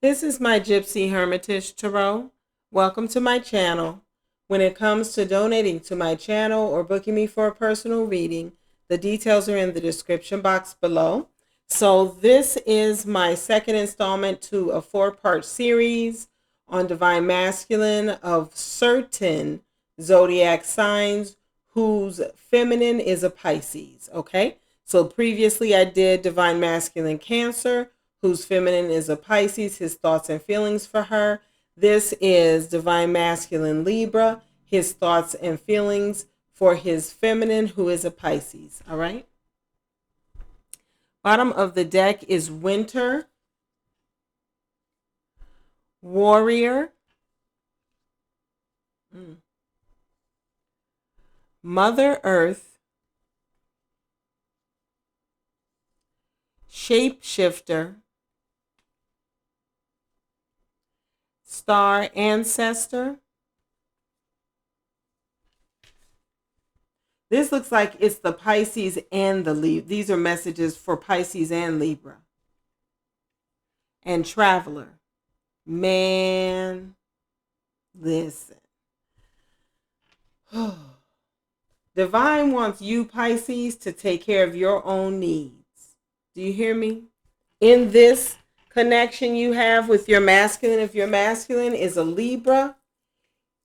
This is my Gypsy Hermitage Tarot. Welcome to my channel. When it comes to donating to my channel or booking me for a personal reading, the details are in the description box below. So this is my second installment to a 4-part series on Divine Masculine of certain zodiac signs whose feminine is a Pisces. Okay, so previously I did Divine Masculine Cancer, whose feminine is a Pisces, his thoughts and feelings for her. This is Divine Masculine Libra, his thoughts and feelings for his feminine, who is a Pisces. All right. Bottom of the deck is Winter, Warrior, Mother Earth, Shapeshifter, Star Ancestor. This looks like it's the Pisces and the Libra. These are messages for Pisces and Libra. And Traveler. Man, listen. Divine wants you, Pisces, to take care of your own needs. Do you hear me? In this connection you have with your masculine, if your masculine is a Libra,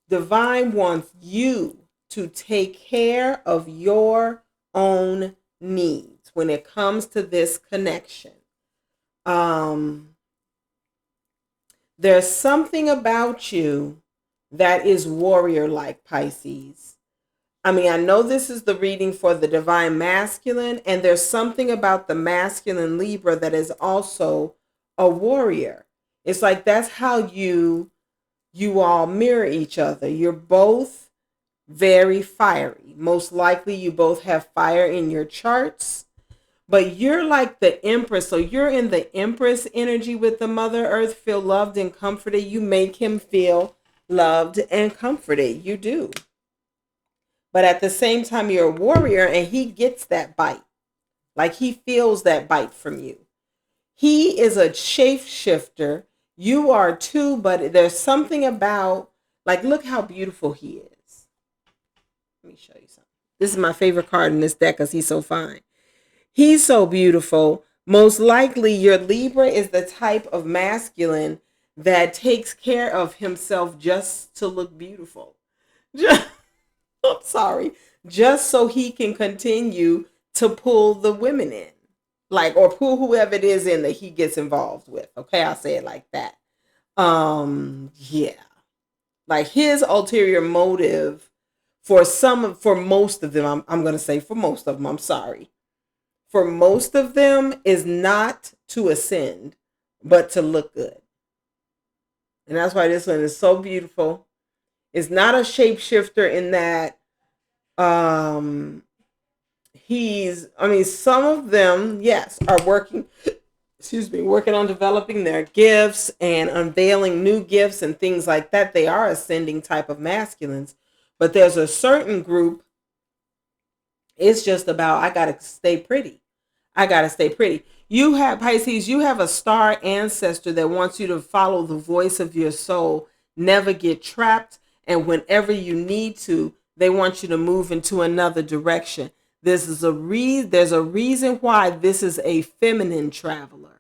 Divine wants you to take care of your own needs when it comes to this connection. There's something about you that is warrior-like, Pisces. I mean, I know this is the reading for the Divine Masculine, and there's something about the masculine Libra that is also a warrior. It's like that's how you all mirror each other. You're both very fiery. Most likely you both have fire in your charts, but you're like the Empress. So you're in the Empress energy with the Mother Earth. Feel loved and comforted. You make him feel loved and comforted. You do. But at the same time, you're a warrior and he gets that bite. Like he feels that bite from you. He is a shapeshifter. You are too, but there's something about, like, look how beautiful he is. Let me show you something. This is my favorite card in this deck because he's so fine. He's so beautiful. Most likely your Libra is the type of masculine that takes care of himself just to look beautiful. I'm sorry. Just so he can continue to pull the women in. Like, or pull whoever it is in that he gets involved with. Okay, I'll say it like that. Yeah. Like his ulterior motive for most of them, I'm going to say for most of them, I'm sorry. For most of them is not to ascend, but to look good. And that's why this one is so beautiful. It's not a shapeshifter in that some of them, yes, are working on developing their gifts and unveiling new gifts and things like that. They are ascending type of masculines. But there's a certain group, it's just about, I got to stay pretty. I got to stay pretty. You have, Pisces, you have a star ancestor that wants you to follow the voice of your soul, never get trapped. And whenever you need to, they want you to move into another direction. There's a reason why this is a feminine traveler.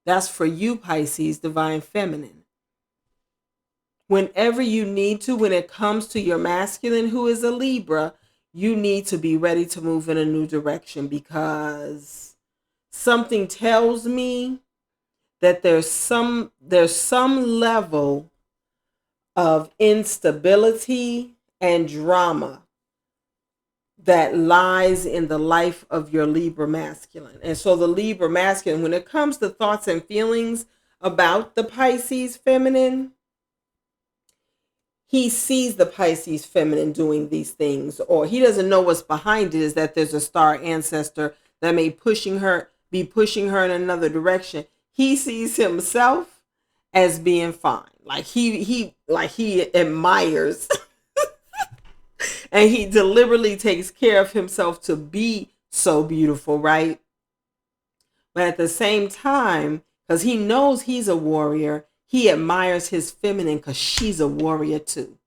That's for you, Pisces, Divine Feminine. Whenever you need to, when it comes to your masculine who is a Libra, you need to be ready to move in a new direction because something tells me that there's some level of instability and drama that lies in the life of your Libra masculine. And so the Libra masculine, when it comes to thoughts and feelings about the Pisces feminine, he sees the Pisces feminine doing these things, or he doesn't know what's behind it, is that there's a star ancestor that may be pushing her in another direction. He sees himself as being fine. Like he admires and he deliberately takes care of himself to be so beautiful, right? But at the same time, because he knows he's a warrior. He admires his feminine because she's a warrior too.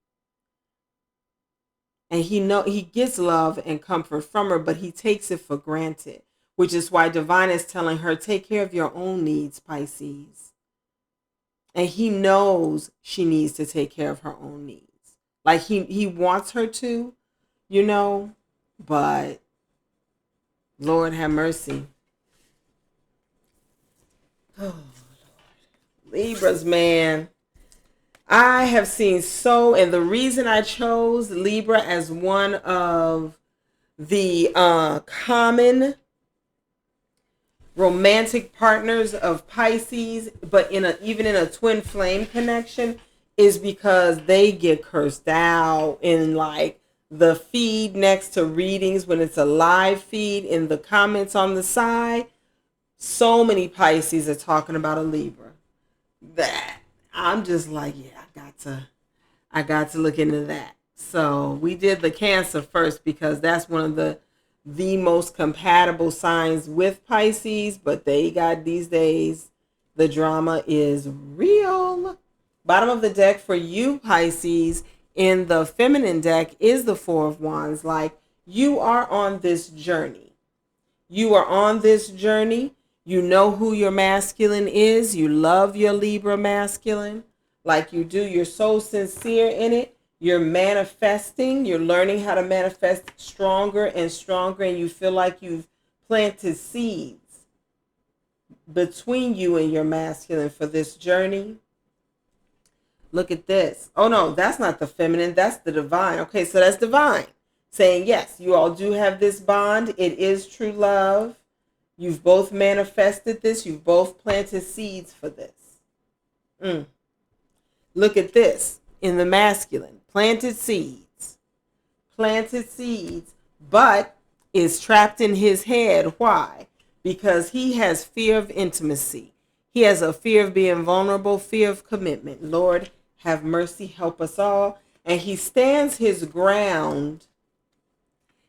And he gets love and comfort from her, but he takes it for granted, which is why Divine is telling her, take care of your own needs, Pisces. And he knows she needs to take care of her own needs. Like he wants her to, but Lord have mercy. Oh, Lord. Libras, man. I have seen and the reason I chose Libra as one of the common romantic partners of Pisces, but even in a twin flame connection, is because they get cursed out in like the feed next to readings when it's a live feed, in the comments on the side. So many Pisces are talking about a Libra that I'm just like, yeah, I got to look into that. So we did the Cancer first because that's one of the most compatible signs with Pisces, but they got these days, the drama is real. Bottom of the deck for you, Pisces, in the feminine deck is the Four of Wands. Like, you are on this journey. You are on this journey. You know who your masculine is. You love your Libra masculine like you do. You're so sincere in it. You're manifesting. You're learning how to manifest stronger and stronger. And you feel like you've planted seeds between you and your masculine for this journey. Look at this. Oh, no, that's not the feminine. That's the divine. Okay, so that's divine. Saying, yes, you all do have this bond. It is true love. You've both manifested this. You've both planted seeds for this. Look at this in the masculine. Planted seeds, but is trapped in his head. Why? Because he has fear of intimacy. He has a fear of being vulnerable, fear of commitment. Lord, have mercy, help us all. And he stands his ground.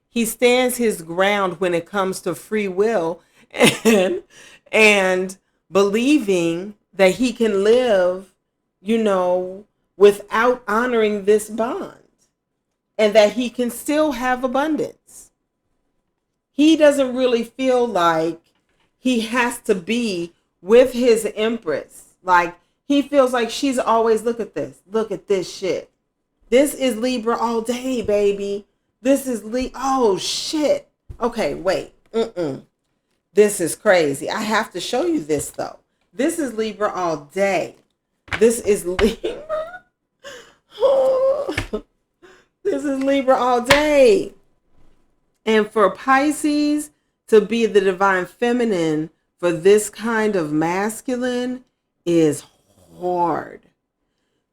He stands his ground when it comes to free will and believing that he can live, without honoring this bond, and that he can still have abundance. He doesn't really feel like he has to be with his Empress. Like, he feels like she's always, look at this shit. This is Libra all day, baby. This is oh shit. Okay, wait. This is crazy. I have to show you this though. This is Libra all day. This is Libra. This is Libra all day. And for Pisces to be the divine feminine for this kind of masculine is hard.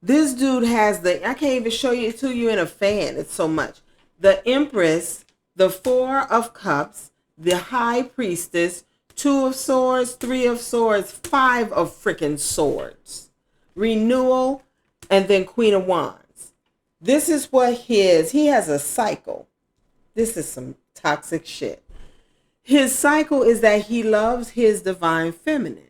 This dude has I can't even show it to you in a fan. It's so much. The Empress, the Four of Cups, the High Priestess, Two of Swords, Three of Swords, Five of freaking Swords, Renewal, and then Queen of Wands. This is what he has a cycle. This is some toxic shit. His cycle is that he loves his divine feminine.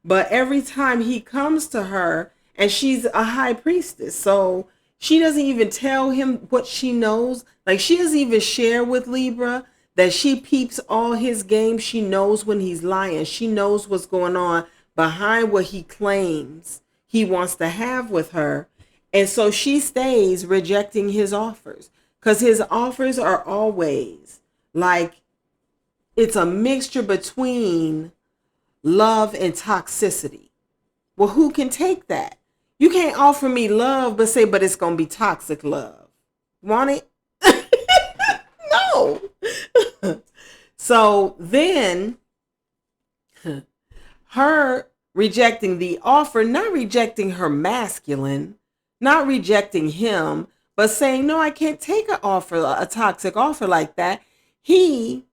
But every time he comes to her, and she's a high priestess, so she doesn't even tell him what she knows. Like, she doesn't even share with Libra that she peeps all his games. She knows when he's lying. She knows what's going on behind what he claims he wants to have with her. And so she stays rejecting his offers, because his offers are always like, it's a mixture between love and toxicity. Well, who can take that? You can't offer me love, but it's going to be toxic love. Want it? No. So then her rejecting the offer, not rejecting her masculine, not rejecting him, but saying, no, I can't take a toxic offer like that. He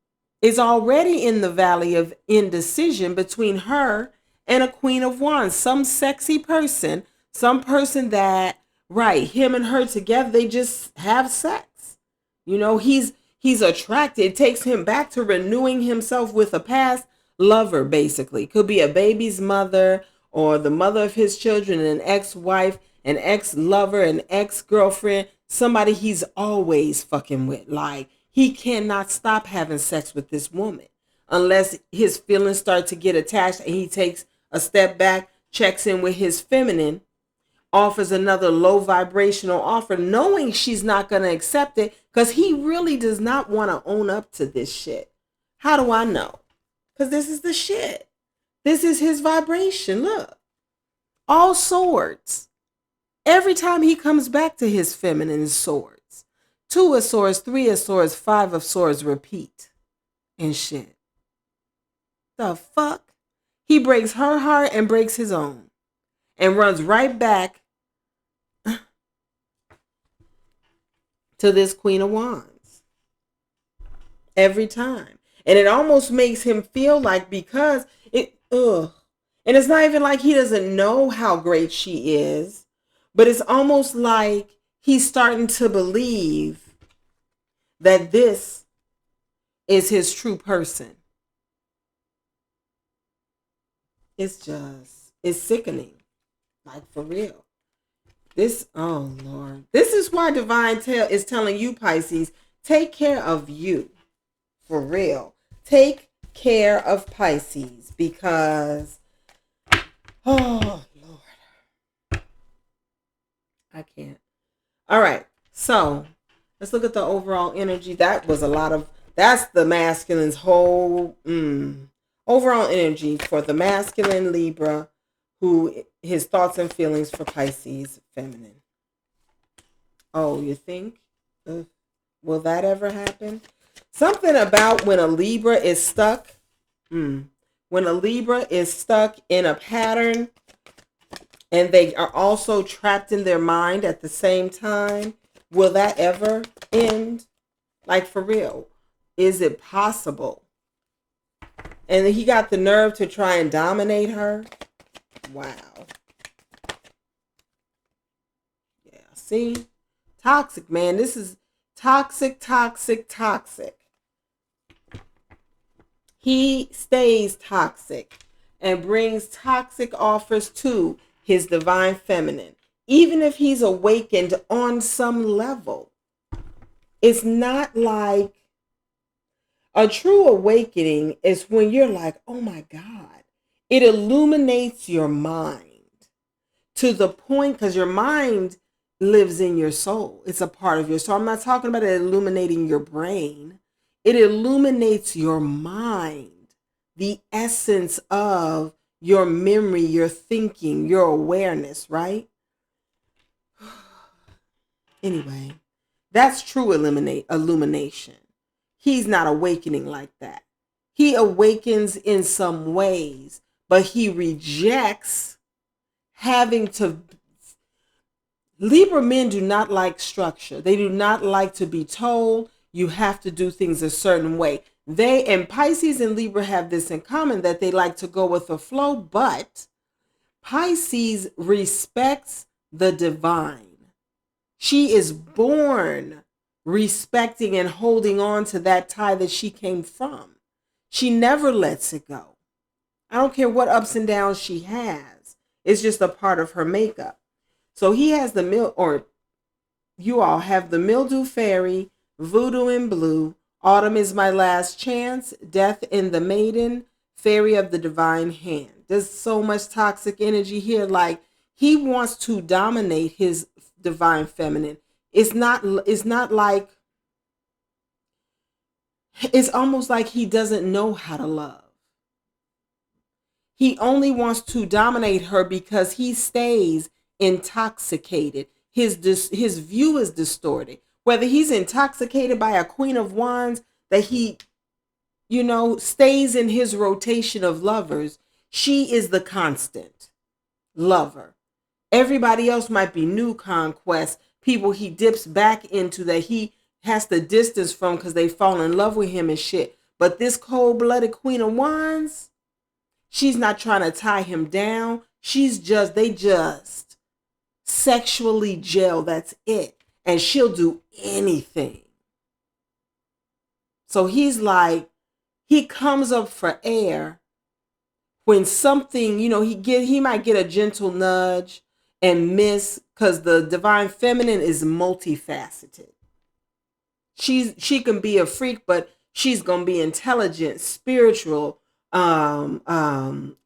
is already in the valley of indecision between her and a Queen of Wands, some sexy person, some person that, right, him and her together, they just have sex. He's attracted. It takes him back to renewing himself with a past. lover, basically. Could be a baby's mother or the mother of his children, an ex-wife, an ex-lover, an ex-girlfriend, somebody he's always fucking with. Like, he cannot stop having sex with this woman unless his feelings start to get attached and he takes a step back, checks in with his feminine, offers another low vibrational offer, knowing she's not going to accept it because he really does not want to own up to this shit. How do I know? Because this is the shit. This is his vibration. Look. All swords. Every time he comes back to his feminine, swords. 2 of swords, 3 of swords, 5 of swords repeat. And shit. The fuck? He breaks her heart and breaks his own. And runs right back to this Queen of Wands. Every time. And it almost makes him feel like, because and it's not even like he doesn't know how great she is, but it's almost like he's starting to believe that this is his true person. It's sickening. Like, for real. Oh Lord. This is why Divine is telling you, Pisces, take care of you. For real. Take care of Pisces, because, oh Lord, I can't. All right. So let's look at the overall energy. That's the masculine's whole overall energy for the masculine Libra, who his thoughts and feelings for Pisces feminine. Oh, you think? Will that ever happen? Something about when a Libra is stuck. When a Libra is stuck in a pattern and they are also trapped in their mind at the same time. Will that ever end? Like, for real. Is it possible? And he got the nerve to try and dominate her. Wow. Yeah, see? Toxic, man. This is toxic, toxic, toxic. He stays toxic and brings toxic offers to his divine feminine, even if he's awakened on some level. It's not like a true awakening is when you're like, oh my God, it illuminates your mind to the point, because your mind lives in your soul. It's a part of your soul. I'm not talking about it illuminating your brain. It illuminates your mind, the essence of your memory, your thinking, your awareness, right? Anyway, that's true illumination. He's not awakening like that. He awakens in some ways, but he rejects having to. Libra men do not like structure. They do not like to be told you have to do things a certain way. And Pisces and Libra have this in common, that they like to go with the flow, but Pisces respects the divine. She is born respecting and holding on to that tie that she came from. She never lets it go. I don't care what ups and downs she has. It's just a part of her makeup. So he has you all have the Mildew Fairy, Voodoo in Blue, Autumn is My Last Chance, Death in the Maiden, Fairy of the Divine Hand. There's so much toxic energy here. Like, he wants to dominate his divine feminine. It's almost like he doesn't know how to love. He only wants to dominate her because he stays intoxicated. His view is distorted. Whether he's intoxicated by a Queen of Wands that he, stays in his rotation of lovers, she is the constant lover. Everybody else might be new conquests, people he dips back into that he has to distance from because they fall in love with him and shit. But this cold-blooded Queen of Wands, she's not trying to tie him down. They just sexually gel. That's it. And she'll do anything. So he's like, he comes up for air when something, he might get a gentle nudge and miss, because the divine feminine is multifaceted. She can be a freak, but she's gonna be intelligent, spiritual,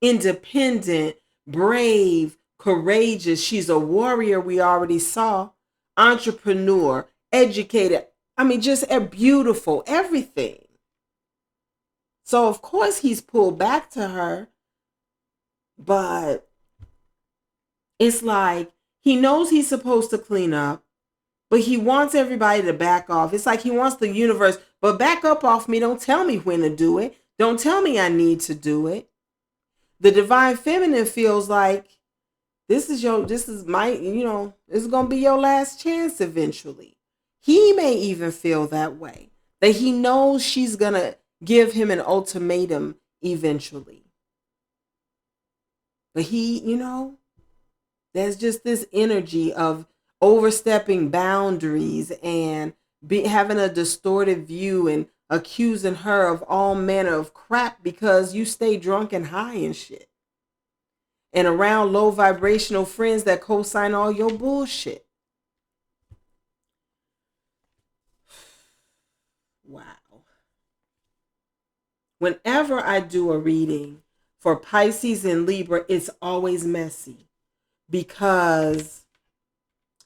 independent, brave, courageous. She's a warrior, we already saw, entrepreneur, educated. I mean, just a beautiful, everything. So of course he's pulled back to her, but it's like he knows he's supposed to clean up, but he wants everybody to back off. It's like he wants the universe, but back up off me. Don't tell me when to do it. Don't tell me I need to do it. The divine feminine feels like this is my, this is going to be your last chance eventually. He may even feel that way, that he knows she's going to give him an ultimatum eventually. But he, there's just this energy of overstepping boundaries and having a distorted view and accusing her of all manner of crap because you stay drunk and high and shit. And around low vibrational friends that co-sign all your bullshit. Wow. Whenever I do a reading for Pisces and Libra, it's always messy, because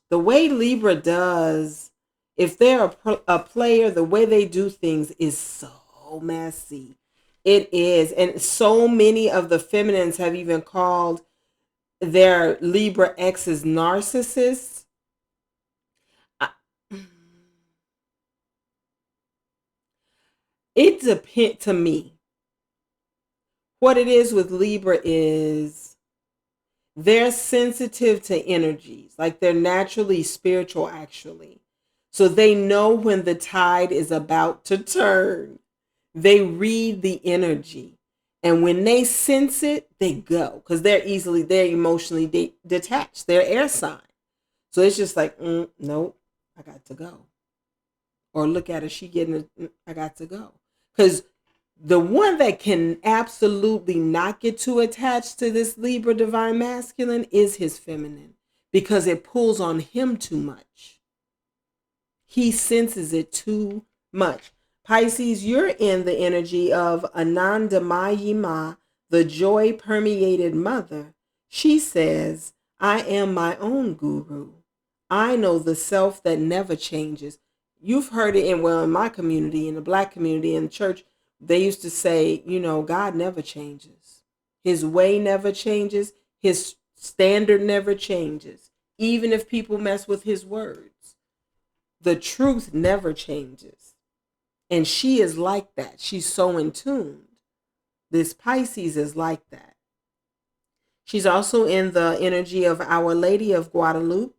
the way Libra does, if they're a player, the way they do things is so messy. It is. And so many of the feminines have even called their Libra exes narcissists. It depends, to me. What it is with Libra is they're sensitive to energies, like they're naturally spiritual, actually. So they know when the tide is about to turn. They read the energy. And when they sense it, they go, because they're emotionally detached. They're air sign. So it's just like, nope, I got to go. Or look at her, she getting it, I got to go. Because the one that can absolutely not get too attached to this Libra divine masculine is his feminine, because it pulls on him too much. He senses it too much. Pisces, you're in the energy of Anandamayima, the joy permeated mother. She says, I am my own guru. I know the self that never changes. You've heard it in my community, in the Black community, in the church. They used to say, God never changes. His way never changes. His standard never changes. Even if people mess with his words, the truth never changes. And she is like that. She's so in tune. This Pisces is like that. She's also in the energy of Our Lady of Guadalupe,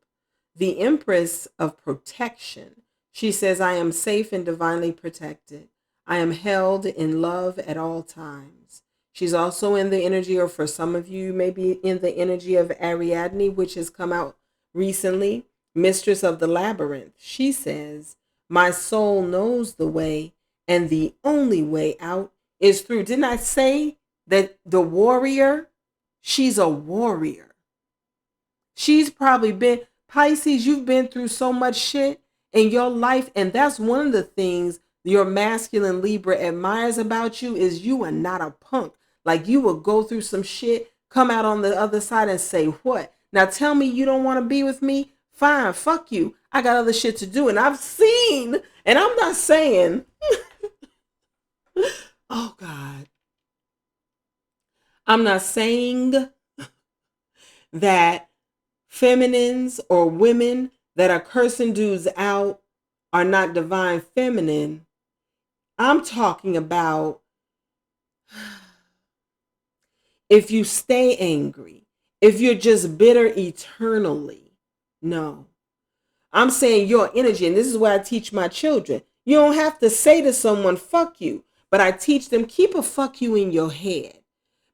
the Empress of Protection. She says, I am safe and divinely protected. I am held in love at all times. She's also in the energy, or for some of you, maybe in the energy of Ariadne, which has come out recently, Mistress of the Labyrinth. She says, my soul knows the way, and the only way out is through. Didn't I say that the warrior, she's a warrior. She's probably been, Pisces, you've been through so much shit in your life, and that's one of the things your masculine Libra admires about you, is you are not a punk. Like, you will go through some shit, come out on the other side and say, what? Now tell me you don't want to be with me? Fine, fuck you. I got other shit to do. And I've seen, and I'm not saying, oh God, I'm not saying that feminines or women that are cursing dudes out are not divine feminine. I'm talking about if you stay angry, if you're just bitter eternally. No. I'm saying your energy, and this is what I teach my children. You don't have to say to someone, fuck you, but I teach them, keep a fuck you in your head.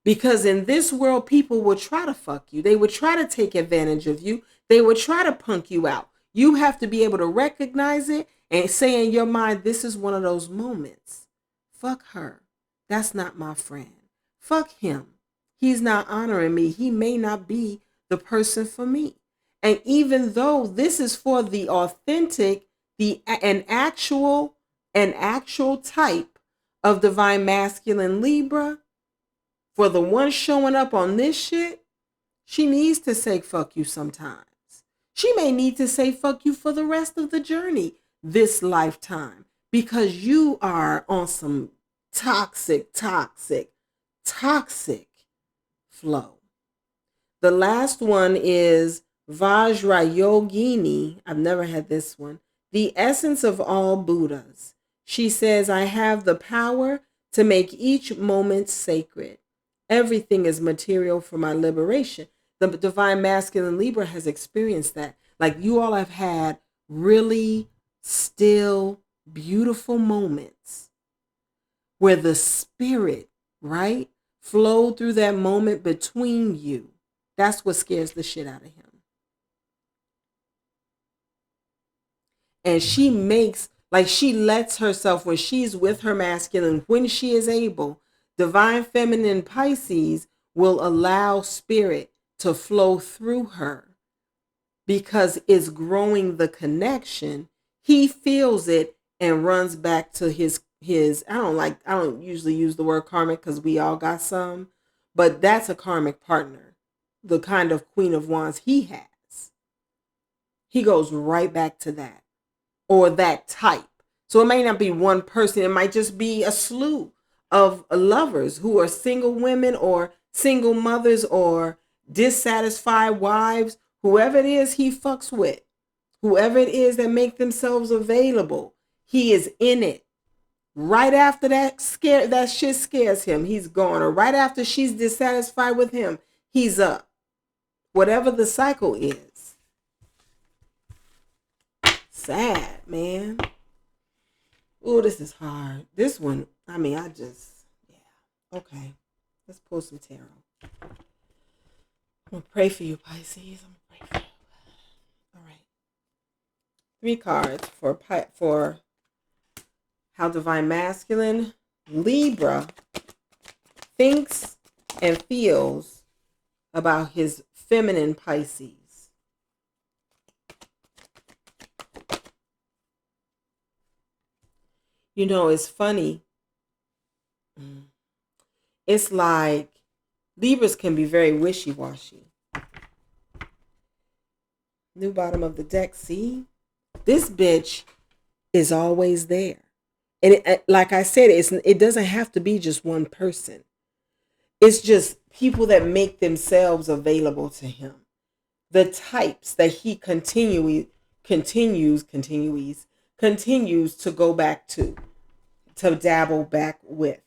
Because in this world, people will try to fuck you. They would try to take advantage of you. They would try to punk you out. You have to be able to recognize it and say in your mind, this is one of those moments. Fuck her. That's not my friend. Fuck him. he's not honoring me. He may not be the person for me. And even though this is for the authentic, an actual type of divine masculine Libra, for the one showing up on this shit, she needs to say fuck you sometimes. She may need to say fuck you for the rest of the journey this lifetime because you are on some toxic flow. The last one is Vajrayogini. I've never had this one. The essence of all Buddhas. She says, I have the power to make each moment sacred. Everything is material for my liberation. The divine masculine Libra has experienced that. Like, you all have had really still, beautiful moments where the spirit, right, flowed through that moment between you. That's what scares the shit out of him. And she lets herself, when she's with her masculine, when she is able, divine feminine Pisces will allow spirit to flow through her because it's growing the connection. He feels it and runs back to his I don't usually use the word karmic because we all got some, but that's a karmic partner, the kind of Queen of Wands he has. He goes right back to that, or that type. So it may not be one person, it might just be a slew of lovers who are single women or single mothers or dissatisfied wives, whoever it is he fucks with, whoever it is that make themselves available, he is in it. Right after that shit scares him, he's gone. Or right after she's dissatisfied with him, he's up. Whatever the cycle is. Sad, man. Oh, this is hard. This one, yeah. Okay. Let's pull some tarot. I'm going to pray for you, Pisces. I'm going to pray for you. All right. 3 cards for how divine masculine Libra thinks and feels about his feminine Pisces. You know, it's funny. It's like Libras can be very wishy-washy. New bottom of the deck, see? This bitch is always there. And like I said, it doesn't have to be just one person. It's just people that make themselves available to him. The types that he continues to go back to dabble back with.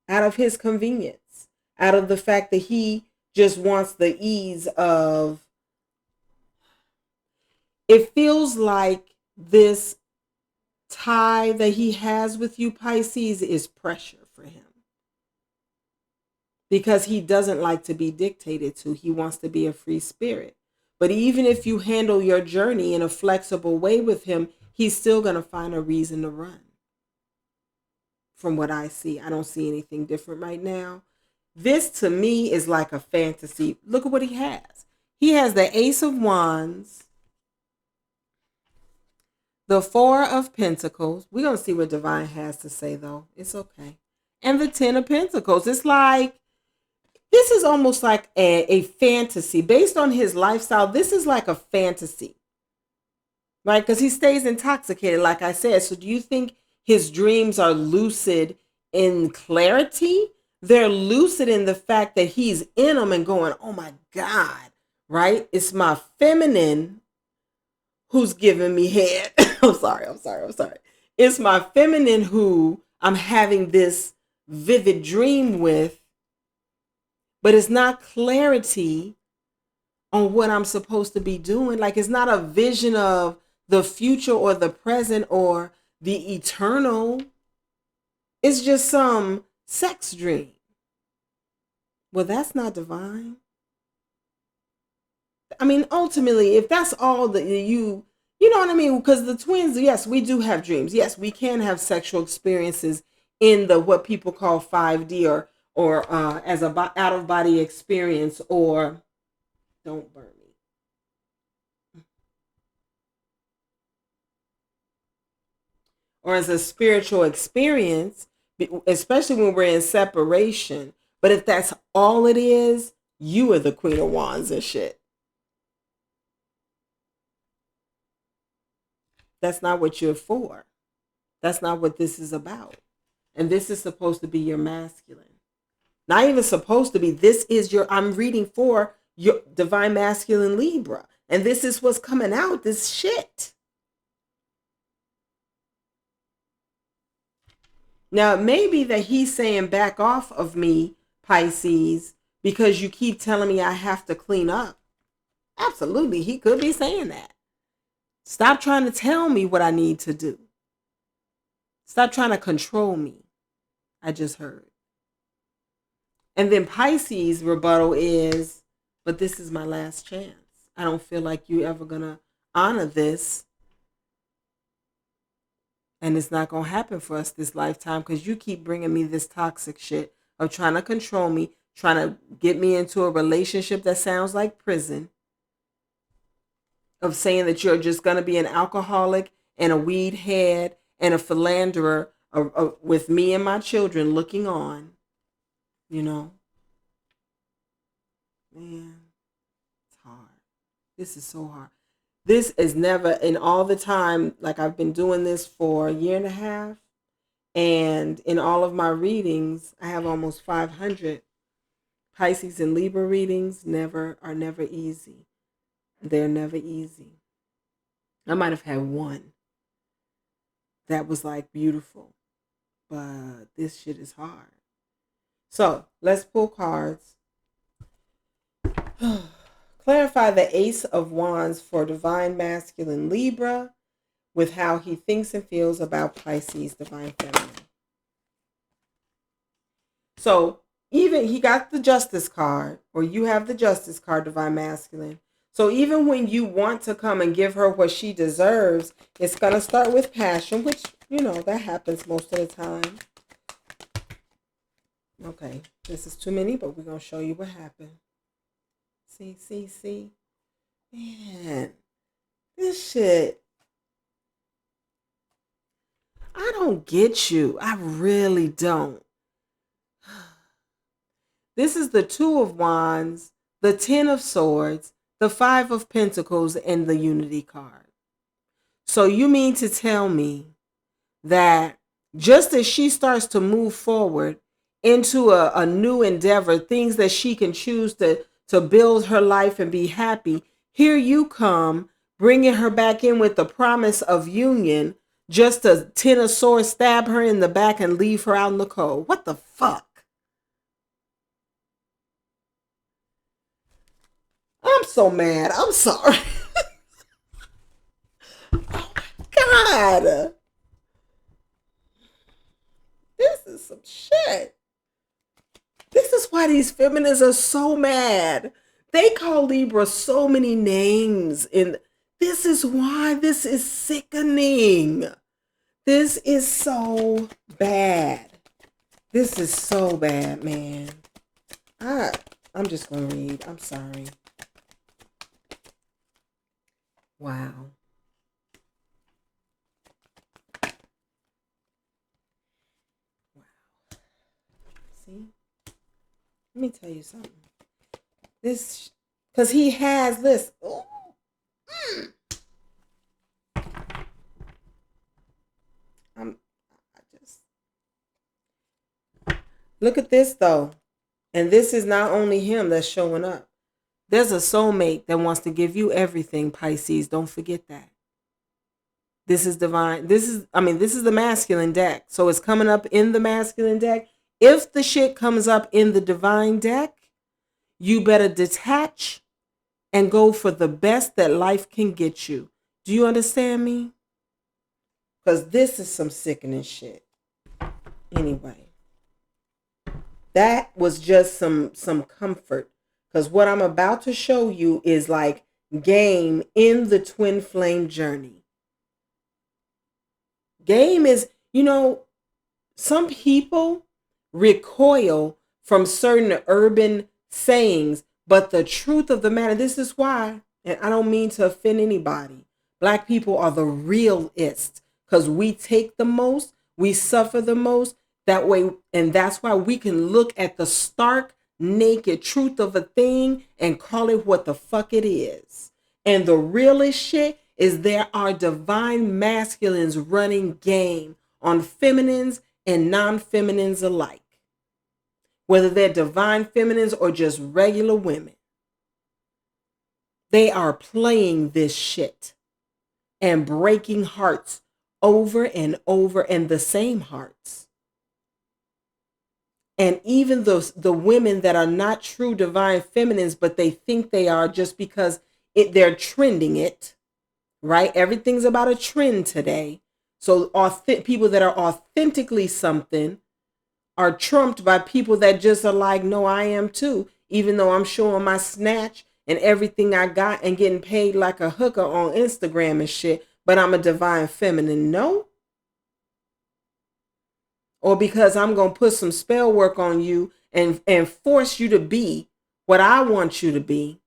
Out of his convenience. Out of the fact that he just wants the ease of... It feels like this tie that he has with you, Pisces, is pressure for him. Because he doesn't like to be dictated to. He wants to be a free spirit. But even if you handle your journey in a flexible way with him, he's still going to find a reason to run. From what I see, I don't see anything different right now. This to me is like a fantasy. Look at what he has. He has the Ace of Wands, the 4 of Pentacles. We're going to see what Divine has to say, though. It's okay. And the 10 of Pentacles. It's like, this is almost like a fantasy. Based on his lifestyle, this is like a fantasy. Right? Because he stays intoxicated, like I said. So do you think his dreams are lucid in clarity? They're lucid in the fact that he's in them and going, oh my God, right? It's my feminine who's giving me head. I'm sorry. It's my feminine who I'm having this vivid dream with, but it's not clarity on what I'm supposed to be doing. Like, it's not a vision of the future or the present or the eternal. It's just some sex dream. Well, that's not divine. I mean, ultimately, if that's all that you know what I mean? Because the twins, yes, we do have dreams. Yes, we can have sexual experiences in the what people call 5D or as a out of body experience, or don't burn me, or as a spiritual experience, especially when we're in separation. But if that's all it is, you are the Queen of Wands and shit. That's not what you're for. That's not what this is about. And this is supposed to be your masculine. Not even supposed to be. This is your, I'm reading for your divine masculine Libra. And this is what's coming out, this shit. Now, it may be that he's saying back off of me, Pisces, because you keep telling me I have to clean up. Absolutely, he could be saying that. Stop trying to tell me what I need to do. Stop trying to control me. I just heard. And then Pisces' rebuttal is, but this is my last chance. I don't feel like you ever gonna honor this. And it's not going to happen for us this lifetime because you keep bringing me this toxic shit of trying to control me, trying to get me into a relationship that sounds like prison, of saying that you're just going to be an alcoholic and a weed head and a philanderer with me and my children looking on, you know. Man, it's hard. This is so hard. This is never, in all the time, like I've been doing this for a year and a half, and in all of my readings, I have almost 500 Pisces and Libra readings. Are never easy. They're never easy. I might have had one that was like beautiful, but this shit is hard. So let's pull cards. Clarify the Ace of Wands for divine masculine Libra with how he thinks and feels about Pisces divine feminine. So even he got the Justice card, or you have the Justice card, divine masculine. So even when you want to come and give her what she deserves, it's going to start with passion, which, you know, that happens most of the time. Okay, this is too many, but we're going to show you what happened. See. Man, this shit. I don't get you. I really don't. This is the Two of Wands, the Ten of Swords, the Five of Pentacles, and the Unity card. So you mean to tell me that just as she starts to move forward into a new endeavor, things that she can choose to build her life and be happy, here you come, bringing her back in with the promise of union, just to Ten of Swords stab her in the back and leave her out in the cold. What the fuck? I'm so mad. I'm sorry. Oh my God. This is some shit. This is why these feminists are so mad. They call Libra so many names. And this is why this is sickening. This is so bad. This is so bad, man. I'm just going to read. I'm sorry. Wow. See? Let me tell you something. This, because he has this. Look at this though. And this is not only him that's showing up. There's a soulmate that wants to give you everything, Pisces. Don't forget that. This is divine. This is the masculine deck. So it's coming up in the masculine deck. If the shit comes up in the divine deck, you better detach and go for the best that life can get you. Do you understand me? Because this is some sickening shit. Anyway, that was just some comfort. Because what I'm about to show you is like game in the twin flame journey. Game is, some people recoil from certain urban sayings. But the truth of the matter, this is why, and I don't mean to offend anybody, Black people are the realest, because we take the most, we suffer the most. That way, and that's why we can look at the stark, naked truth of a thing and call it what the fuck it is. And the realest shit is there are divine masculines running game on feminines and non-feminines alike. Whether they're divine feminines or just regular women. They are playing this shit and breaking hearts over and over, and the same hearts. And even the women that are not true divine feminines, but they think they are just because they're trending it, right? Everything's about a trend today. So people that are authentically something are trumped by people that just are like, no, I am too. Even though I'm showing my snatch and everything I got and getting paid like a hooker on Instagram and shit, but I'm a divine feminine. No. Or because I'm going to put some spell work on you and force you to be what I want you to be.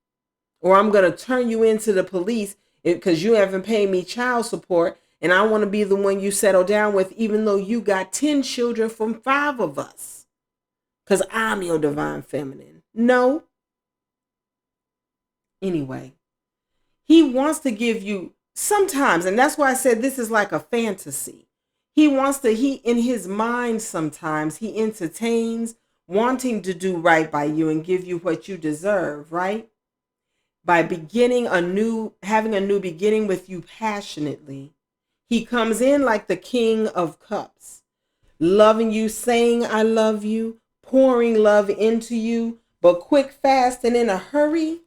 Or I'm going to turn you into the police because you haven't paid me child support. And I want to be the one you settle down with, even though you got 10 children from 5 of us. Because I'm your divine feminine. No. Anyway, he wants to give you sometimes, and that's why I said this is like a fantasy. He wants to, in his mind sometimes, he entertains wanting to do right by you and give you what you deserve, right? By having a new beginning with you passionately. He comes in like the King of Cups, loving you, saying I love you, pouring love into you, but quick, fast, and in a hurry.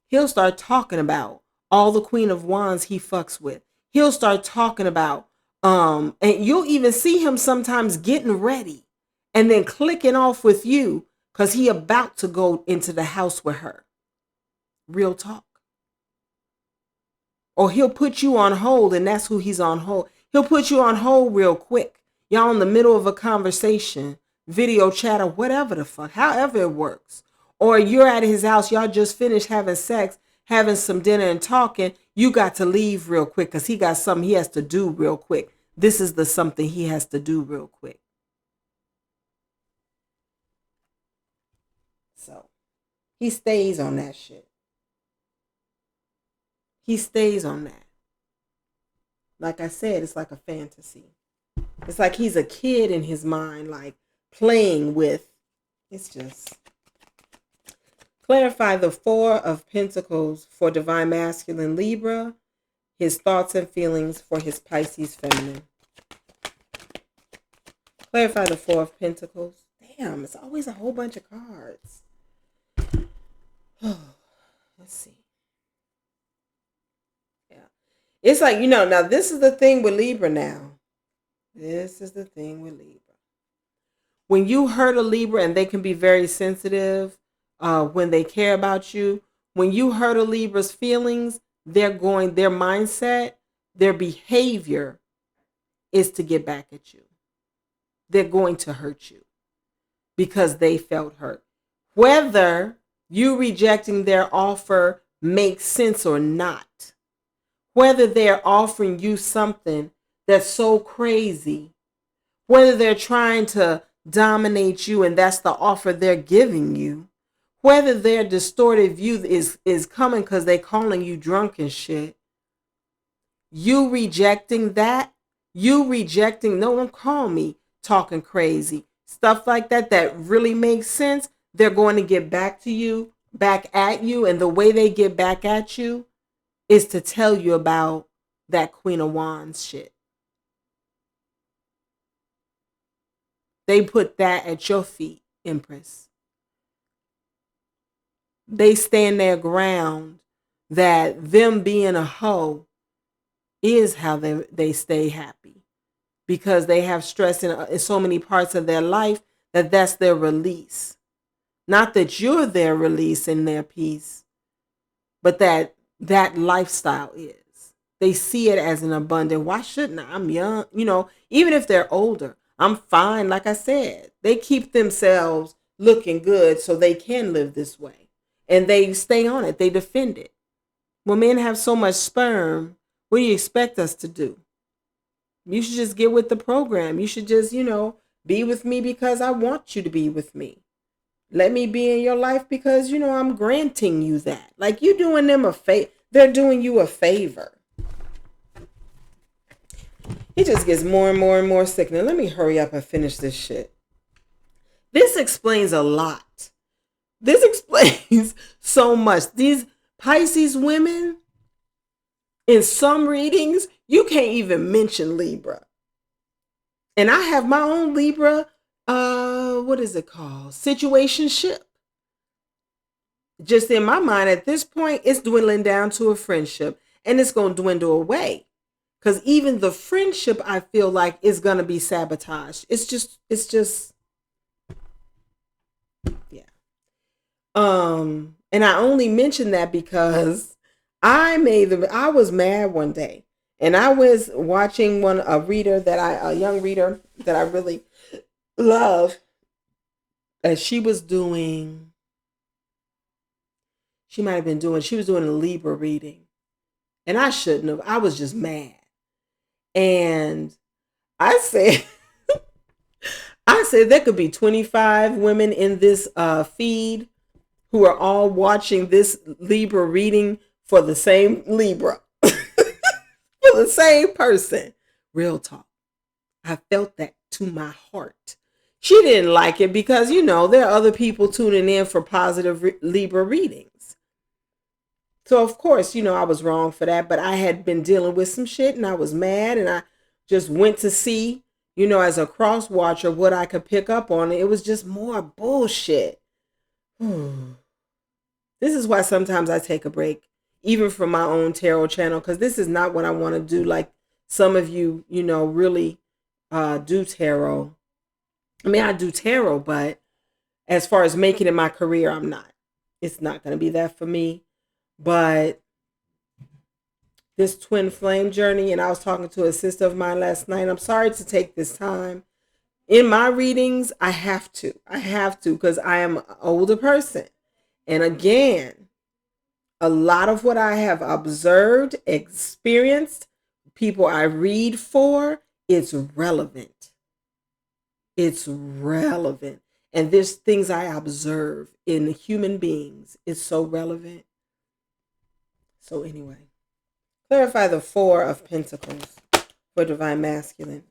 He'll start talking about all the Queen of Wands he fucks with. He'll start talking about, and you'll even see him sometimes getting ready and then clicking off with you because he about to go into the house with her. Real talk. Or he'll put you on hold, and that's who he's on hold. He'll put you on hold real quick. Y'all in the middle of a conversation, video chat, or whatever the fuck, however it works. Or you're at his house, y'all just finished having sex, having some dinner and talking. You got to leave real quick because he got something he has to do real quick. This is the something he has to do real quick. So he stays on that shit. He stays on that. Like I said, it's like a fantasy. It's like he's a kid in his mind, like playing with. It's just. Clarify the 4 of Pentacles for divine masculine Libra, his thoughts and feelings for his Pisces feminine. Clarify the 4 of Pentacles. Damn, it's always a whole bunch of cards. Let's see. Yeah. It's like, now this is the thing with Libra now. This is the thing with Libra. When you hurt a Libra, and they can be very sensitive, when they care about you, when you hurt a Libra's feelings, their mindset, their behavior is to get back at you. They're going to hurt you because they felt hurt. Whether you rejecting their offer makes sense or not, whether they're offering you something that's so crazy, whether they're trying to dominate you and that's the offer they're giving you, whether their distorted view is coming because they're calling you drunk and shit, you rejecting that, no, don't call me talking crazy, stuff like that really makes sense, they're going to get back at you, and the way they get back at you is to tell you about that Queen of Wands shit. They put that at your feet, Empress. They stand their ground that them being a hoe is how they stay happy, because they have stress in so many parts of their life that's their release. Not that you're their release and their peace, but that lifestyle is. They see it as an abundant. Why shouldn't I? I'm young, even if they're older. I'm fine. Like I said, they keep themselves looking good so they can live this way. And they stay on it. They defend it. When men have so much sperm, what do you expect us to do? You should just get with the program. You should just, be with me because I want you to be with me. Let me be in your life because, I'm granting you that. Like, you doing them a favor. They're doing you a favor. It just gets more and more and more sickening. Let me hurry up and finish this shit. This explains a lot. This explains so much. These Pisces women, in some readings, you can't even mention Libra. And I have my own Libra, what is it called? Situationship. Just in my mind, at this point, it's dwindling down to a friendship. And it's going to dwindle away. Because even the friendship, I feel like, is going to be sabotaged. It's just, yeah. And I only mention that because I was mad one day. And I was watching a young reader that I really love. And she was doing a Libra reading. And I shouldn't have. I was just mad. And I said, there could be 25 women in this feed who are all watching this Libra reading for the same Libra. For the same person. Real talk. I felt that to my heart. She didn't like it because, there are other people tuning in for positive Libra readings. So, of course, I was wrong for that, but I had been dealing with some shit and I was mad and I just went to see, as a cross watcher, what I could pick up on. It was just more bullshit. This is why sometimes I take a break, even from my own tarot channel, because this is not what I want to do. Like some of you, really do tarot. I mean, I do tarot, but as far as making it my career, I'm not. It's not going to be that for me. But this twin flame journey, and I was talking to a sister of mine last night. I'm sorry to take this time. In my readings, I have to because I am an older person. And again, a lot of what I have observed, experienced, people I read for, it's relevant. It's relevant. And there's things I observe in human beings. It's so relevant. So anyway, clarify the 4 of Pentacles for Divine Masculine.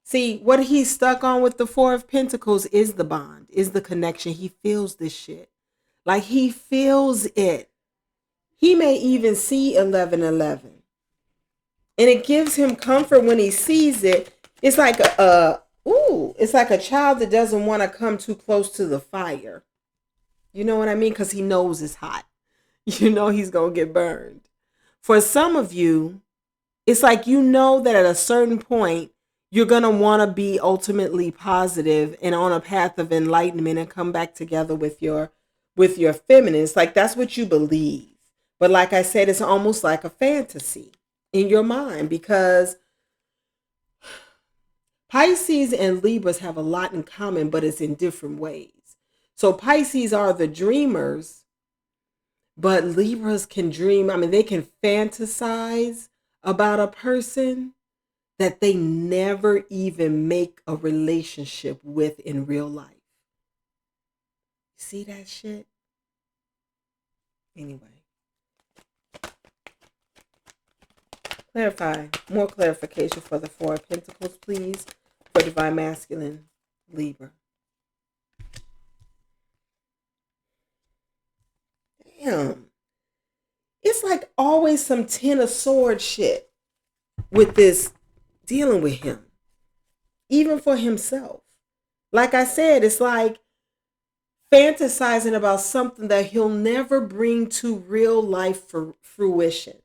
See, what he's stuck on with the 4 of Pentacles is the bond, is the connection. He feels this shit. Like he feels it. He may even see 1111. And it gives him comfort when he sees it. It's like it's like a child that doesn't want to come too close to the fire. You know what I mean? Because he knows it's hot. He's going to get burned. For some of you, it's like that at a certain point, you're going to want to be ultimately positive and on a path of enlightenment and come back together with your feminine. It's like that's what you believe. But like I said, it's almost like a fantasy in your mind because Pisces and Libras have a lot in common, but it's in different ways. So Pisces are the dreamers. But Libras can dream. I mean, they can fantasize about a person that they never even make a relationship with in real life. See that shit? Anyway. Clarify. More clarification for the 4 of Pentacles, please. For Divine Masculine, Libra. Damn. It's like always some 10 of Swords shit with this dealing with him. Even for himself. Like I said, it's like fantasizing about something that he'll never bring to real life for fruition.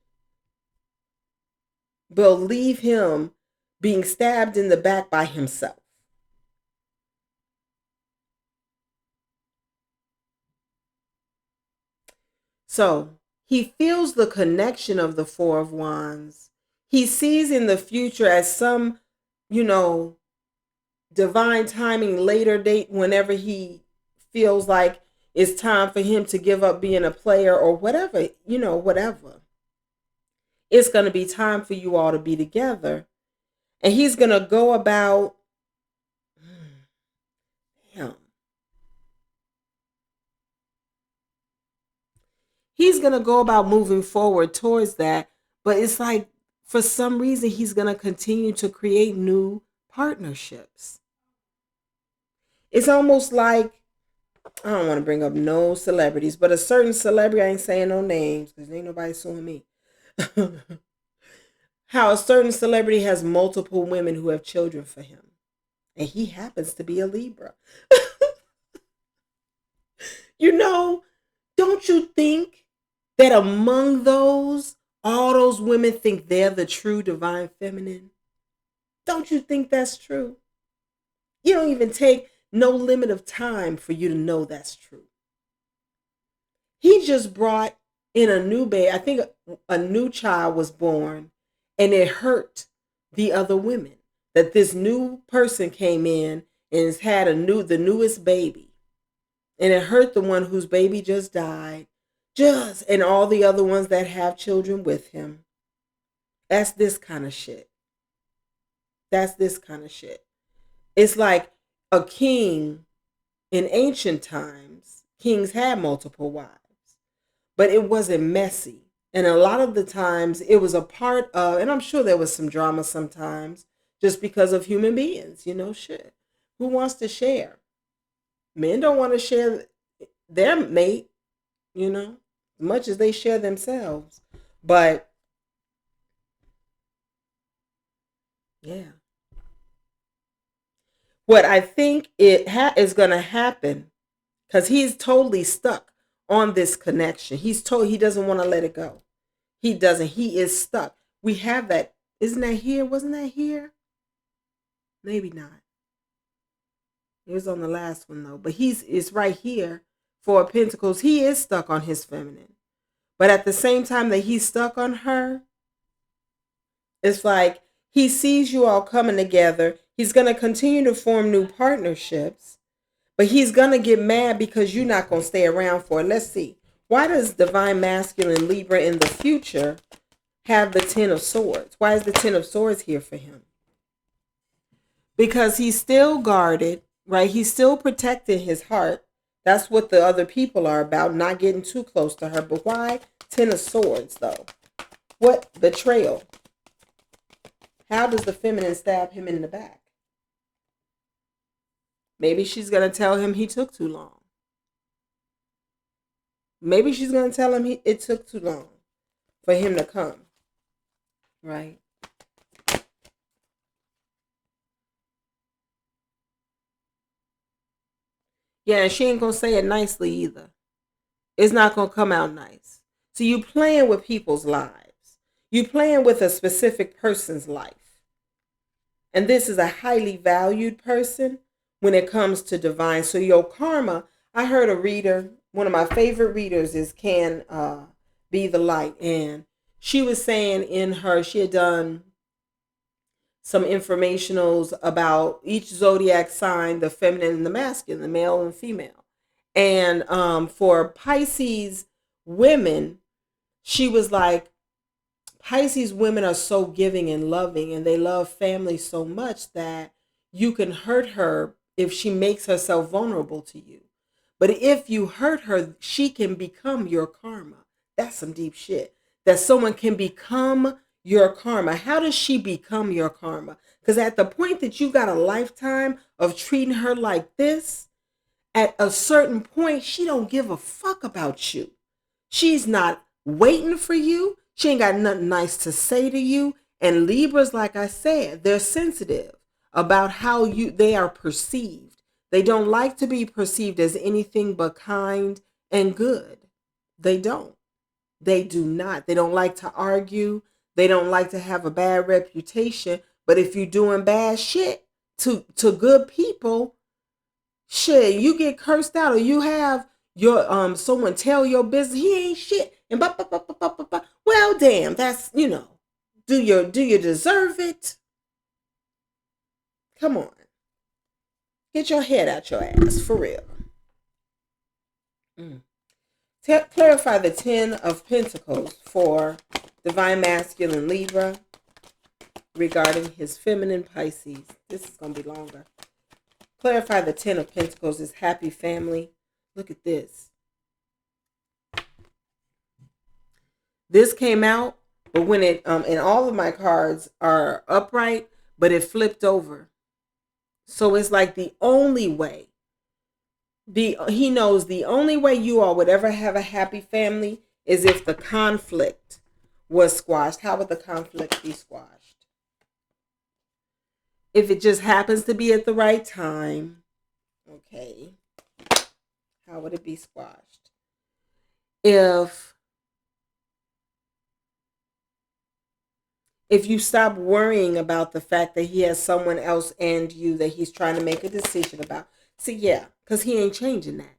But leave him being stabbed in the back by himself. So he feels the connection of the 4 of Wands. He sees in the future as some, divine timing, later date, whenever he feels like it's time for him to give up being a player or whatever, whatever. It's going to be time for you all to be together. And he's going to go about, damn, he's going to go about moving forward towards that. But it's like, for some reason, he's going to continue to create new partnerships. It's almost like, I don't want to bring up no celebrities, but a certain celebrity, I ain't saying no names because ain't nobody suing me. How a certain celebrity has multiple women who have children for him. And he happens to be a Libra. Don't you think that among those, all those women think they're the true divine feminine? Don't you think that's true? You don't even take no limit of time for you to know that's true. He just brought in a new baby. I think a new child was born, and it hurt the other women that this new person came in and has had the newest baby, and it hurt the one whose baby just died, and all the other ones that have children with him. That's this kind of shit. That's this kind of shit. It's like a king in ancient times. Kings had multiple wives, but it wasn't messy. And a lot of the times it was a part of, and I'm sure there was some drama sometimes just because of human beings, shit. Who wants to share? Men don't want to share their mate, as much as they share themselves. But yeah. What I think is going to happen, because he's totally stuck on this connection. He doesn't want to let it go. He doesn't. He is stuck. We have that. Isn't that here? Wasn't that here? Maybe not. It was on the last one though. But it's right here for Pentacles. He is stuck on his feminine. But at the same time that he's stuck on her, it's like he sees you all coming together. He's going to continue to form new partnerships. But he's going to get mad because you're not going to stay around for it. Let's see. Why does divine masculine Libra in the future have the Ten of Swords? Why is the Ten of Swords here for him? Because he's still guarded, right? He's still protecting his heart. That's what the other people are about, not getting too close to her. But why Ten of Swords, though? What betrayal? How does the feminine stab him in the back? Maybe she's going to tell him he took too long. Maybe she's going to tell him it took too long for him to come. Right? Yeah, and she ain't going to say it nicely either. It's not going to come out nice. So you playing with people's lives. You playing with a specific person's life. And this is a highly valued person when it comes to divine. So your karma, I heard a reader, one of my favorite readers is Can Be the Light. And she was saying she had done some informationals about each zodiac sign, the feminine and the masculine, the male and female. And for Pisces women, she was like, Pisces women are so giving and loving, and they love family so much that you can hurt her if she makes herself vulnerable to you. But if you hurt her, she can become your karma. That's some deep shit. That someone can become your karma. How does she become your karma? Because at the point that you got a lifetime of treating her like this, at a certain point, she don't give a fuck about you. She's not waiting for you. She ain't got nothing nice to say to you. And Libras, like I said, they're sensitive about how they are perceived. They don't like to be perceived as anything but kind and good. They don't. They do not. They don't like to argue. They don't like to have a bad reputation. But if you're doing bad shit to good people, shit, you get cursed out, or you have your someone tell your business he ain't shit, and well, damn, that's do you deserve it? Come on. Get your head out your ass, for real. Clarify the 10 of Pentacles for Divine Masculine Libra regarding his feminine Pisces. This is going to be longer. Clarify the 10 of Pentacles, his happy family. Look at this. This came out, but when it, and all of my cards are upright, but it flipped over. So it's like the only way. He knows the only way you all would ever have a happy family is if the conflict was squashed. How would the conflict be squashed? If it just happens to be at the right time, okay, how would it be squashed? If you stop worrying about the fact that he has someone else and you that he's trying to make a decision about. See, yeah, because he ain't changing that.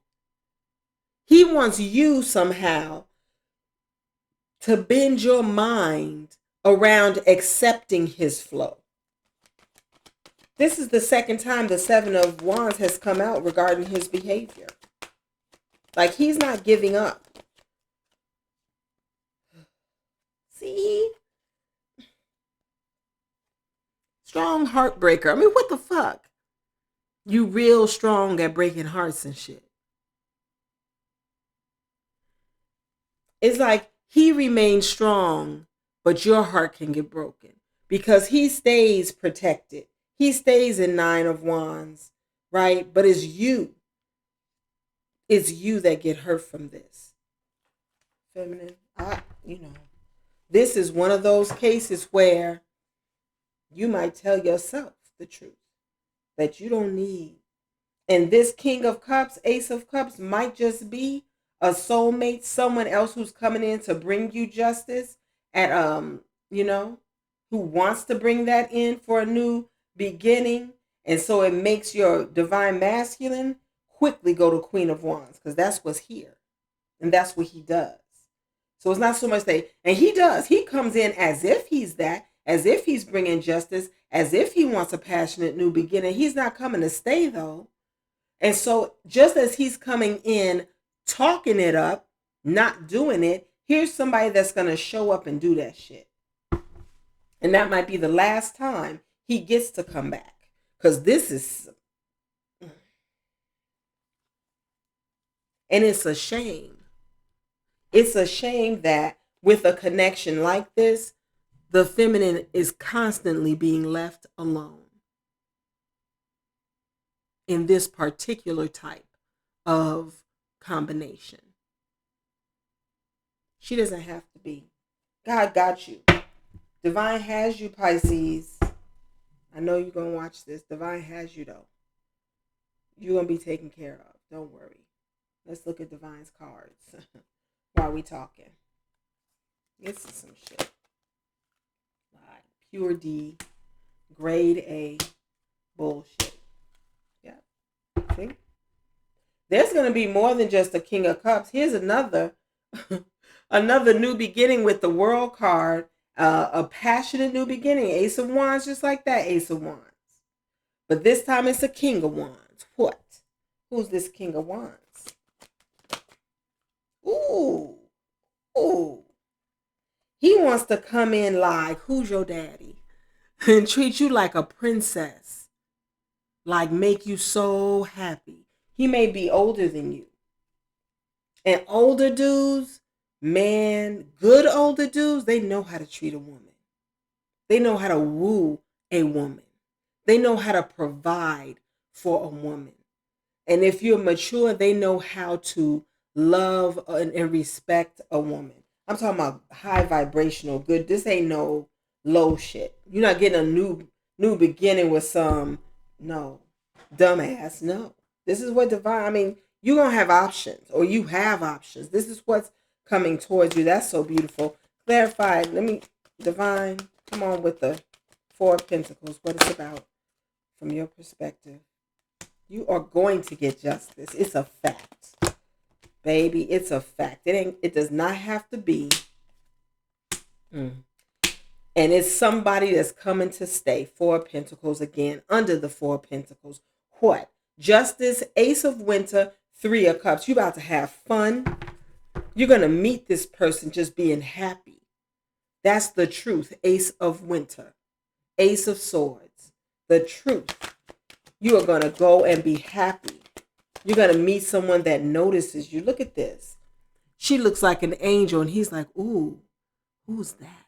He wants you somehow to bend your mind around accepting his flow. This is the second time the 7 of Wands has come out regarding his behavior. Like, he's not giving up. See? Strong heartbreaker. I mean, what the fuck? You real strong at breaking hearts and shit. It's like he remains strong, but your heart can get broken because he stays protected. He stays in 9 of Wands, right? But it's you. It's you that get hurt from this. Feminine, this is one of those cases where you might tell yourself the truth that you don't need. And this King of Cups, Ace of Cups might just be a soulmate, someone else who's coming in to bring you justice at, who wants to bring that in for a new beginning. And so it makes your Divine Masculine quickly go to Queen of Wands because that's what's here. And that's what he does. So it's not so much that, and he does. He comes in as if he's that, as if he's bringing justice, as if he wants a passionate new beginning. He's not coming to stay, though. And so just as he's coming in, talking it up, not doing it, here's somebody that's going to show up and do that shit. And that might be the last time he gets to come back. Because this is... And it's a shame. It's a shame that with a connection like this, the feminine is constantly being left alone in this particular type of combination. She doesn't have to be. God got you. Divine has you, Pisces. I know you're going to watch this. Divine has you, though. You're going to be taken care of. Don't worry. Let's look at Divine's cards while we talking. This is some shit. Like pure D, grade A bullshit. Yeah. See? There's going to be more than just a King of Cups. Here's another another new beginning with the World card. A passionate new beginning. Ace of Wands, just like that Ace of Wands. But this time it's a King of Wands. What? Who's this King of Wands? Ooh. Ooh. He wants to come in like, who's your daddy? And treat you like a princess. Like make you so happy. He may be older than you. And older dudes, man, good older dudes, they know how to treat a woman. They know how to woo a woman. They know how to provide for a woman. And if you're mature, they know how to love and respect a woman. I'm talking about high vibrational good. This ain't no low shit. You're not getting a new beginning with some, no, dumbass, no. This is what Divine, I mean, you're going to have options, or you have options. This is what's coming towards you. That's so beautiful. Clarify. Divine, come on with the 4 of Pentacles, what it's about from your perspective. You are going to get justice. It's a fact. Baby, it's a fact. It does not have to be. And it's somebody that's coming to stay. 4 of Pentacles again, under the 4 of Pentacles. What? Justice, Ace of Winter, Three of Cups. You about to have fun. You're going to meet this person just being happy. That's the truth. Ace of Winter, Ace of Swords. The truth. You are going to go and be happy. You're going to meet someone that notices you. Look at this. She looks like an angel, and he's like, ooh, who's that?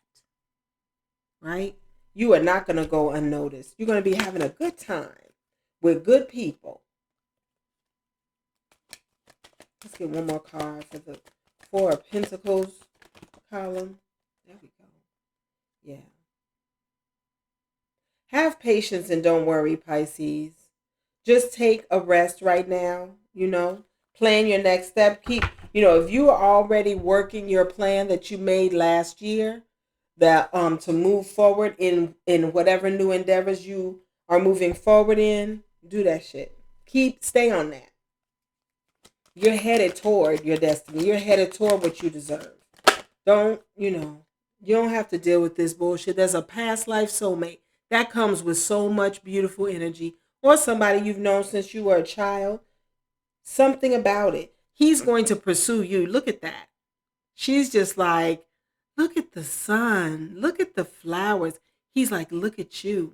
Right? You are not going to go unnoticed. You're going to be having a good time with good people. Let's get one more card for the Four of Pentacles column. There we go. Yeah. Have patience and don't worry, Pisces. Just take a rest right now, Plan your next step. If you are already working your plan that you made last year, that to move forward in whatever new endeavors you are moving forward in, do that shit. Stay on that. You're headed toward your destiny. You're headed toward what you deserve. You don't have to deal with this bullshit. There's a past life soulmate that comes with so much beautiful energy, or somebody you've known since you were a child. Something about it. He's going to pursue you. Look at that. She's just like, look at the sun. Look at the flowers. He's like, look at you.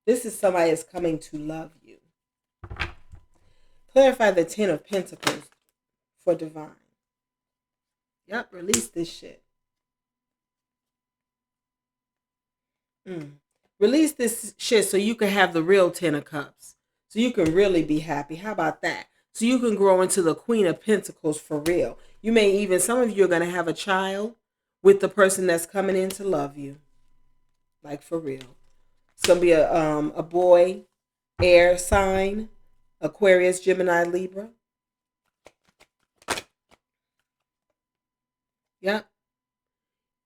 This is somebody that's coming to love you. Clarify the Ten of Pentacles for divine. Yep, release this shit. Release this shit so you can have the real Ten of Cups. So you can really be happy. How about that? So you can grow into the Queen of Pentacles for real. Some of you are going to have a child with the person that's coming in to love you. Like for real. It's going to be a boy, air sign, Aquarius, Gemini, Libra. Yep.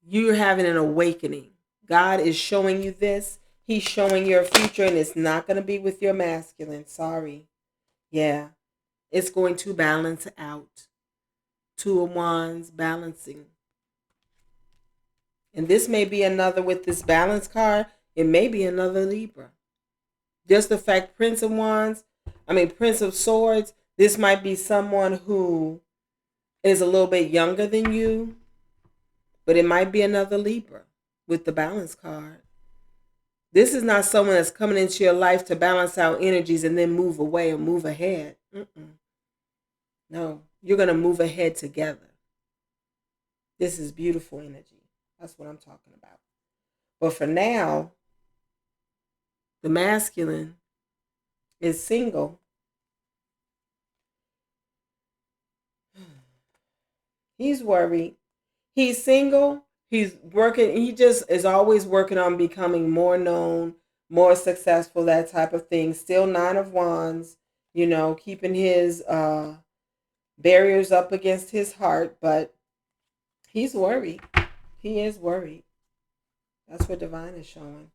You're having an awakening. God is showing you this. He's showing your future, and it's not going to be with your masculine. Sorry. Yeah. It's going to balance out. Two of Wands balancing. And this may be another, with this balance card, it may be another Libra. Just the fact, Prince of Swords, this might be someone who is a little bit younger than you, but it might be another Libra with the balance card. This is not someone that's coming into your life to balance out energies and then move away or move ahead. No, you're going to move ahead together. This is beautiful energy. That's what I'm talking about. But for now, the masculine is single. He's worried. He's single. He's working. He just is always working on becoming more known, more successful, that type of thing. Still Nine of Wands, keeping his barriers up against his heart. But he's worried. He is worried. That's what divine is showing.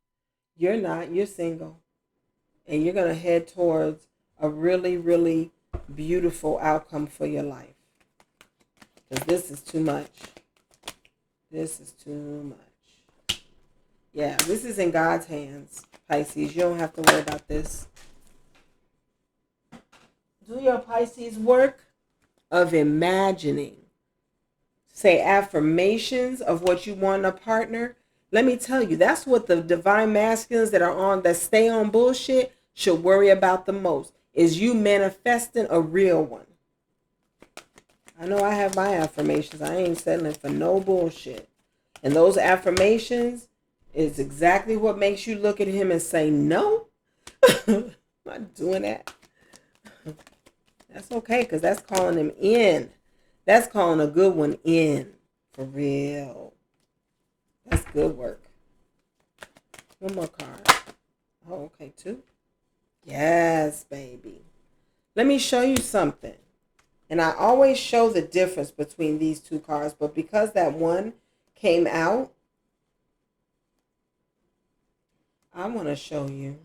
You're not. You're single. And you're going to head towards a really, really beautiful outcome for your life. Because this is too much. This is too much. Yeah, this is in God's hands, Pisces. You don't have to worry about this. Do your Pisces work of imagining. Say affirmations of what you want in a partner. Let me tell you, that's what the divine masculines that stay on bullshit should worry about the most, is you manifesting a real one. I know I have my affirmations. I ain't settling for no bullshit. And those affirmations is exactly what makes you look at him and say, no, I'm not doing that. That's okay, because that's calling him in. That's calling a good one in. For real. That's good work. One more card. Oh, okay, two. Yes, baby. Let me show you something. And I always show the difference between these two cards, but because that one came out, I want to show you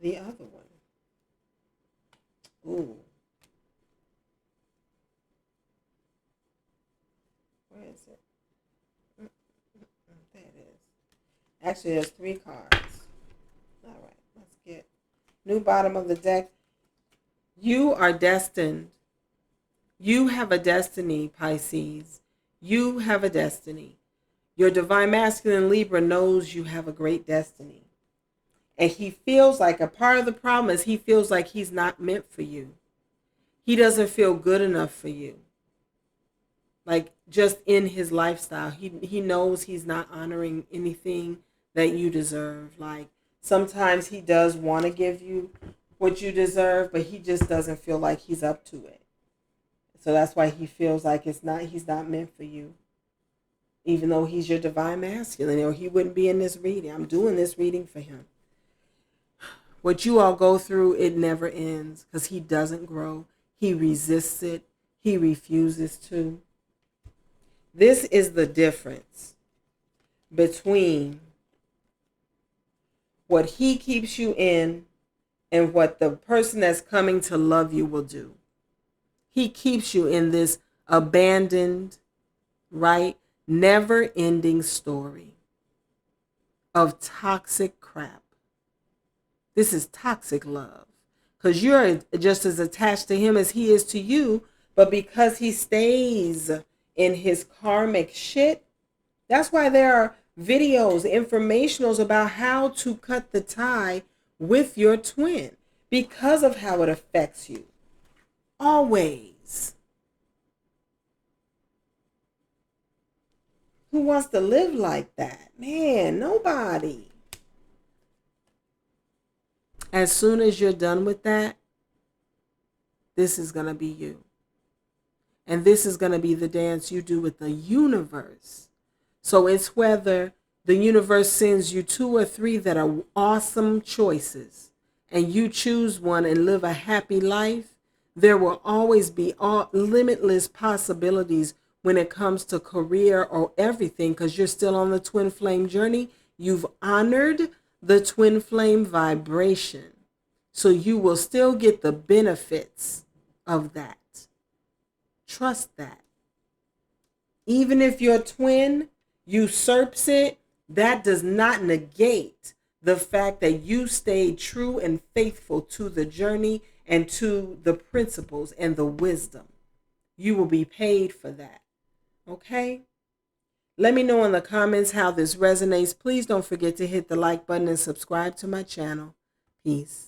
the other one. Ooh. Where is it? There it is. Actually, there's three cards. All right, let's get New bottom of the deck. You are destined. You have a destiny, Pisces. You have a destiny. Your divine masculine Libra knows you have a great destiny. And he feels like a part of the problem is he feels like he's not meant for you. He doesn't feel good enough for you. Like just in his lifestyle, he knows he's not honoring anything that you deserve. Like sometimes he does want to give you what you deserve, but he just doesn't feel like he's up to it. So that's why he feels like he's not meant for you. Even though he's your divine masculine, or he wouldn't be in this reading. I'm doing this reading for him. What you all go through, it never ends because he doesn't grow. He resists it. He refuses to. This is the difference between what he keeps you in and what the person that's coming to love you will do. He keeps you in this abandoned, right, never-ending story of toxic crap. This is toxic love because you're just as attached to him as he is to you, but because he stays in his karmic shit, that's why there are videos, informationals about how to cut the tie with your twin because of how it affects you. Always. Who wants to live like that? Man, nobody. As soon as you're done with that, this is going to be you. And this is going to be the dance you do with the universe. So it's whether the universe sends you 2 or 3 that are awesome choices and you choose one and live a happy life, there will always be limitless possibilities when it comes to career or everything because you're still on the twin flame journey. You've honored the twin flame vibration. So you will still get the benefits of that. Trust that. Even if your twin usurps it, that does not negate the fact that you stayed true and faithful to the journey and to the principles and the wisdom. You will be paid for that. Okay? Let me know in the comments how this resonates. Please don't forget to hit the like button and subscribe to my channel. Peace.